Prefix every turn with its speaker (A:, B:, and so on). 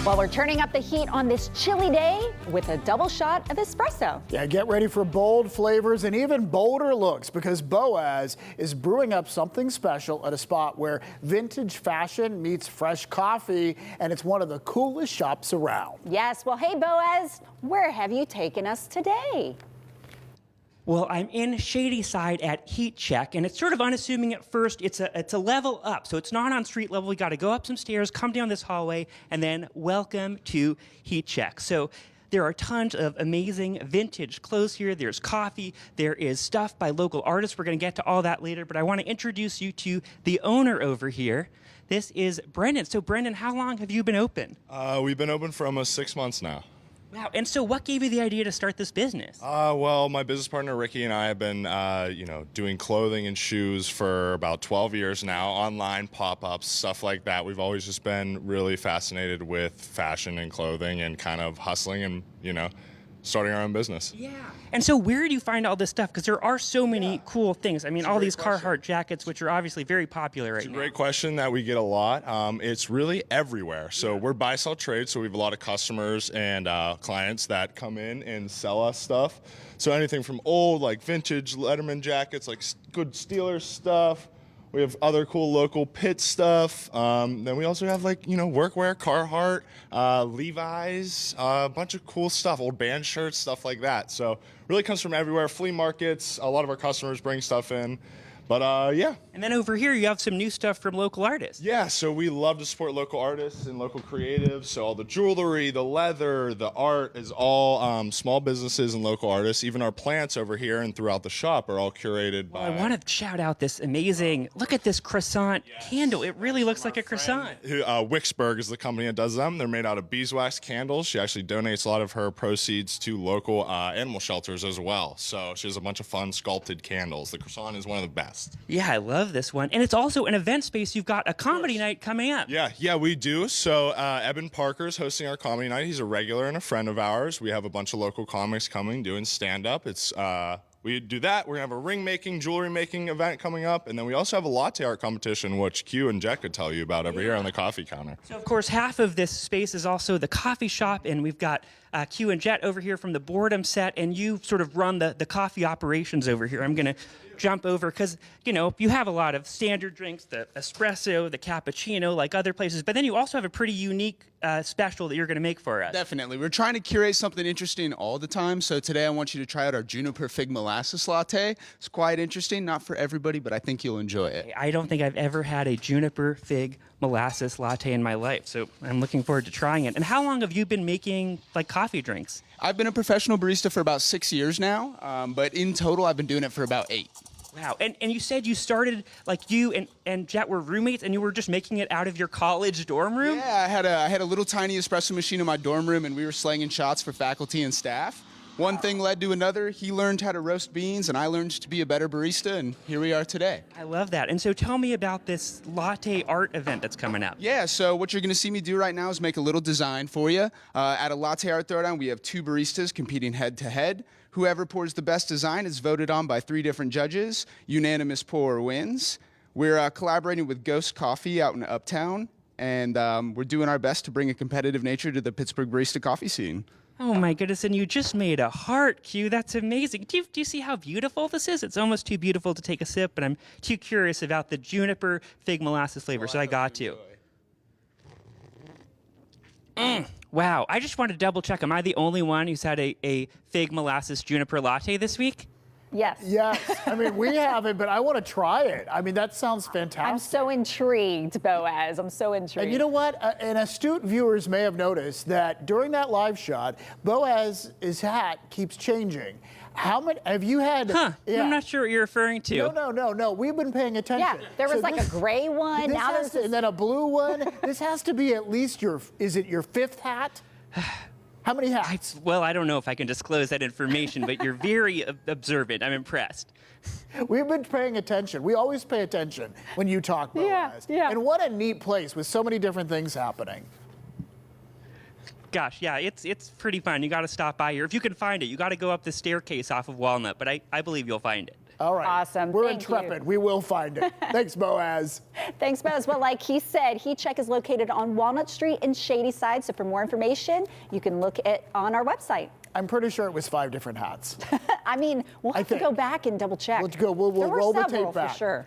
A: Well, we're turning up the heat on this chilly day with a double shot of espresso.
B: Yeah, get ready for bold flavors and even bolder looks because Boaz is brewing up something special at a spot where vintage fashion meets fresh coffee, and it's one of the coolest shops around.
A: Yes, well, hey, Boaz, where have you taken us today?
C: Well, I'm in Shadyside at Heat Check, and it's sort of unassuming at first. It's a level up, so it's not on street level. We got to go up some stairs, come down this hallway, and then welcome to Heat Check. So there are tons of amazing vintage clothes here. There's coffee. There is stuff by local artists. We're going to get to all that later, but I want to introduce you to the owner over here. This is Brendan. So, Brendan, how long have you been open?
D: We've been open for almost 6 months now.
C: Wow, and so what gave you the idea to start this business?
D: Well, my business partner Ricky and I have been, doing clothing and shoes for about 12 years now, online pop-ups, stuff like that. We've always just been really fascinated with fashion and clothing and kind of hustling and, starting our own business.
C: Yeah. And so where do you find all this stuff? Because there are so many cool things. I mean, all these Carhartt jackets, which are obviously very popular right now.
D: It's a great question that we get a lot. It's really everywhere. So we're buy-sell trade, so we have a lot of customers and clients that come in and sell us stuff. So anything from old, like vintage Letterman jackets, like good Steelers stuff. We have other cool local Pitt stuff. Then we also have workwear, Carhartt, Levi's, a bunch of cool stuff, old band shirts, stuff like that. So really comes from everywhere. Flea markets, a lot of our customers bring stuff in. But yeah.
C: And then over here you have some new stuff from local artists.
D: Yeah, so we love to support local artists and local creatives. So all the jewelry, the leather, the art is all small businesses and local artists. Even our plants over here and throughout the shop are all curated by...
C: I want to shout out this amazing, look at this croissant candle. It really looks like a croissant.
D: Wicksburg is the company that does them. They're made out of beeswax candles. She actually donates a lot of her proceeds to local animal shelters as well. So she has a bunch of fun sculpted candles. The croissant is one of the best.
C: Yeah, I love this one. And it's also an event space. You've got a comedy night coming up.
D: Yeah, we do. So Eben Parker's hosting our comedy night. He's a regular and a friend of ours. We have a bunch of local comics coming, doing stand-up. We do that. We're going to have a ring-making, jewelry-making event coming up. And then we also have a latte art competition, which Q and Jet could tell you about over here on the coffee counter.
C: So, of course, half of this space is also the coffee shop. And we've got Q and Jet over here from the Boredom set. And you sort of run the coffee operations over here. I'm going to jump over because, you have a lot of standard drinks, the espresso, the cappuccino, like other places. But then you also have a pretty unique special that you're going to make for us.
E: Definitely. We're trying to curate something interesting all the time. So today I want you to try out our Juniper Fig Molasses Latte. It's quite interesting. Not for everybody, but I think you'll enjoy it.
C: I don't think I've ever had a Juniper Fig Molasses Latte in my life. So I'm looking forward to trying it. And how long have you been making coffee drinks?
E: I've been a professional barista for about 6 years now, but in total I've been doing it for about 8.
C: Wow. And you said you started, you and Jet were roommates, and you were just making it out of your college dorm room?
E: Yeah, I had a little tiny espresso machine in my dorm room, and we were slanging shots for faculty and staff. One thing led to another. He learned how to roast beans, and I learned to be a better barista, and here we are today.
C: I love that. And so tell me about this latte art event that's coming up.
E: Yeah, so what you're going to see me do right now is make a little design for you. At a latte art throwdown, we have 2 baristas competing head-to-head. Whoever pours the best design is voted on by 3 different judges. Unanimous pour wins. We're collaborating with Ghost Coffee out in Uptown, and we're doing our best to bring a competitive nature to the Pittsburgh barista coffee scene.
C: Oh my goodness, and you just made a heart, Q. That's amazing. Do you see how beautiful this is? It's almost too beautiful to take a sip, but I'm too curious about the Juniper Fig Molasses flavor, so I got to. Wow, I just wanted to double check. Am I the only one who's had a Fig Molasses Juniper Latte this week?
A: Yes.
B: Yes. I mean, we haven't, but I want to try it. I mean, that sounds fantastic.
A: I'm so intrigued, Boaz. I'm so intrigued.
B: And you know what? And astute viewers may have noticed that during that live shot, Boaz's hat keeps changing. How many have you had?
C: Yeah. I'm not sure what you're referring to.
B: No. We've been paying attention.
A: Yeah, there was a gray one. Now there's this...
B: and then a blue one. This has to be at least is it your 5th hat? How many hats?
C: Well, I don't know if I can disclose that information, but you're very observant. I'm impressed.
B: We've been paying attention. We always pay attention when you talk, Boaz.
A: Yeah.
B: And what a neat place with so many different things happening.
C: Gosh, yeah, it's pretty fun. You got to stop by here. If you can find it, you got to go up the staircase off of Walnut, but I believe you'll find it.
B: All right.
A: Awesome.
B: We're
A: Thank
B: intrepid.
A: you.
B: We will find it. Thanks, Boaz.
A: Thanks, Boaz. Well, like he said, Heat Check is located on Walnut Street in Shadyside. So for more information, you can look on our website.
B: I'm pretty sure it was 5 different hats.
A: I mean, we'll have to go back and double check.
B: Let's go. We'll
A: There were
B: roll the
A: several
B: tape back.
A: for sure.